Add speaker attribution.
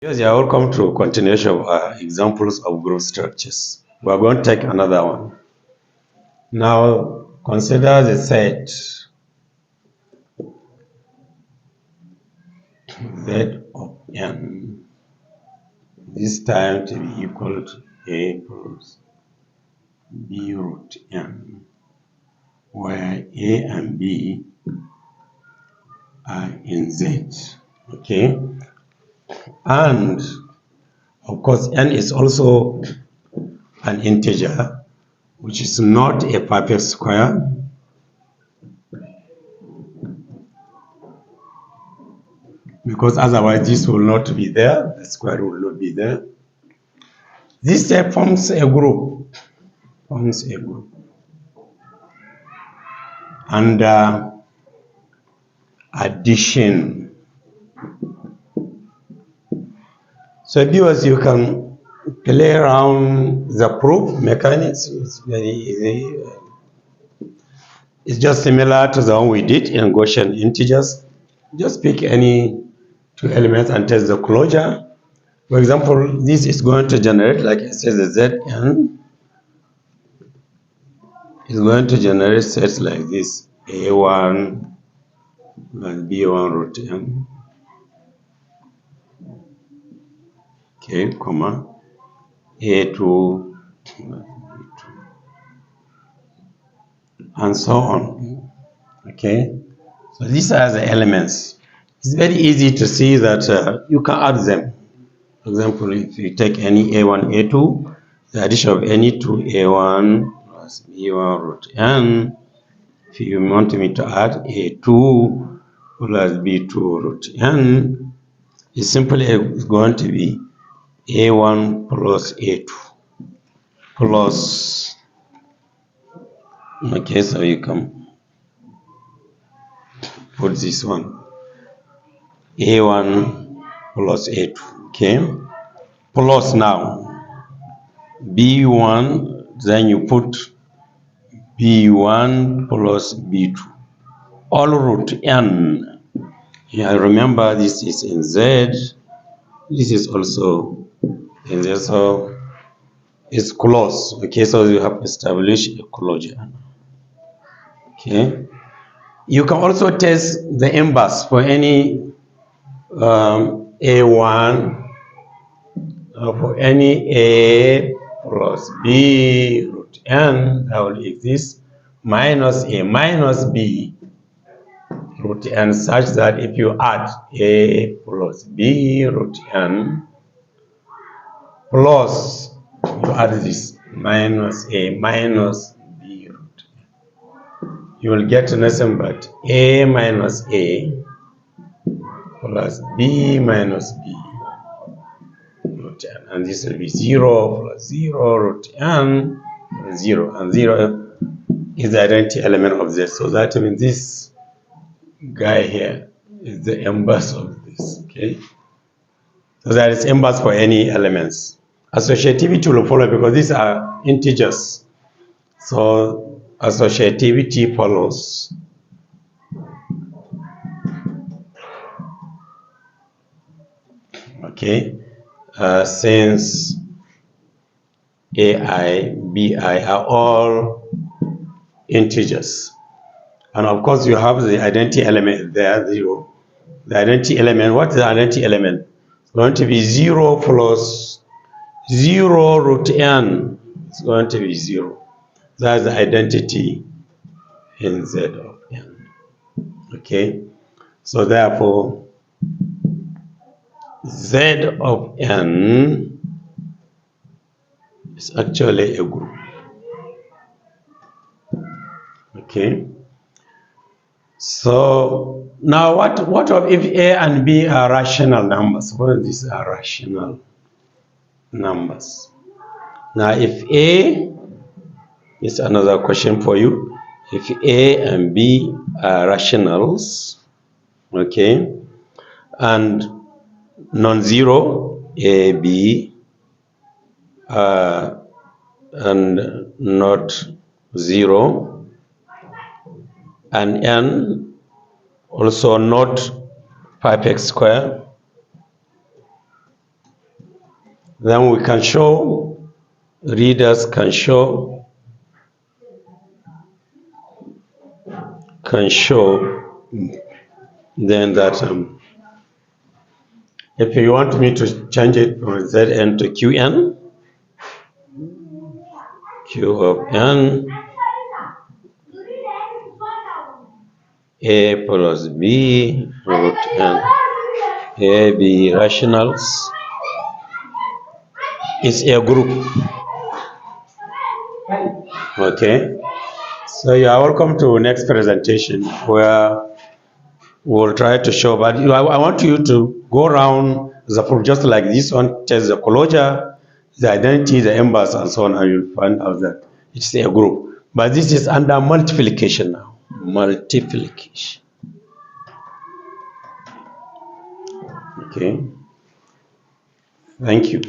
Speaker 1: Yes, you're welcome to continuation of examples of group structures. We're going to take another one. Now, consider the set Z of n, this time to be equal to A plus B root n, where A and B are in Z. Okay? And, of course, n is also an integer, which is not a perfect square. Because otherwise this will not be there, the square will not be there. This step forms a group, under addition. So viewers, you can play around the proof mechanics. It's very easy. It's just similar to the one we did in Gaussian integers. Just pick any two elements and test the closure. For example, this is going to generate, like I said, the Zn is going to generate sets like this: A1 plus B1 root n, okay, comma, A2, and so on. Okay, so these are the elements. It's very easy to see that you can add them. For example, if you take any A1, A2, the addition of any two A1 plus B1 root n, if you want me to add A2 plus B2 root n, is simply going to be A1 plus A2 plus, okay, so you can put this one, A1 plus A2, okay, plus now B1, then you put B1 plus B2, all root n. Yeah, remember this is in Z, this is also in Z, so it's close. Okay, so you have established a closure. Okay, you can also test the inverse for any A1, for any A plus B root n, that will exist, minus A minus B root n, such that if you add A plus B root n plus, you add this minus A minus B root n, you will get nothing but A minus A plus B minus B root n, and this will be 0 plus 0 root n plus 0, and 0 is the identity element of this. So that means this guy here is the inverse of this. Okay, so that is inverse for any elements. Associativity will follow because these are integers, so associativity follows. Okay, since AI, BI are all integers, and of course you have the identity element there, 0. The identity element, what is the identity element? It's going to be 0 plus 0 root n. It's going to be 0. That's the identity in Z of n. Okay, so therefore Z of n is actually a group. Okay, so now what of if A and B are rational numbers? Well, these are rational numbers. Now if A is another question for you. If A and B are rationals, okay, and non-zero, A, B, and not 0, and n also not perfect square, Then we can show, readers can show then that if you want me to change it from Zn to Qn, Q of n, A plus B root n, A, B rationals is a group. Okay, so you are welcome to next presentation where we'll try to show, but I want you to go around the proof just like this one, test the closure, the identity, the embers, and so on, and you'll find out that it's a group. But this is under multiplication now. Multiplication. Okay. Thank you.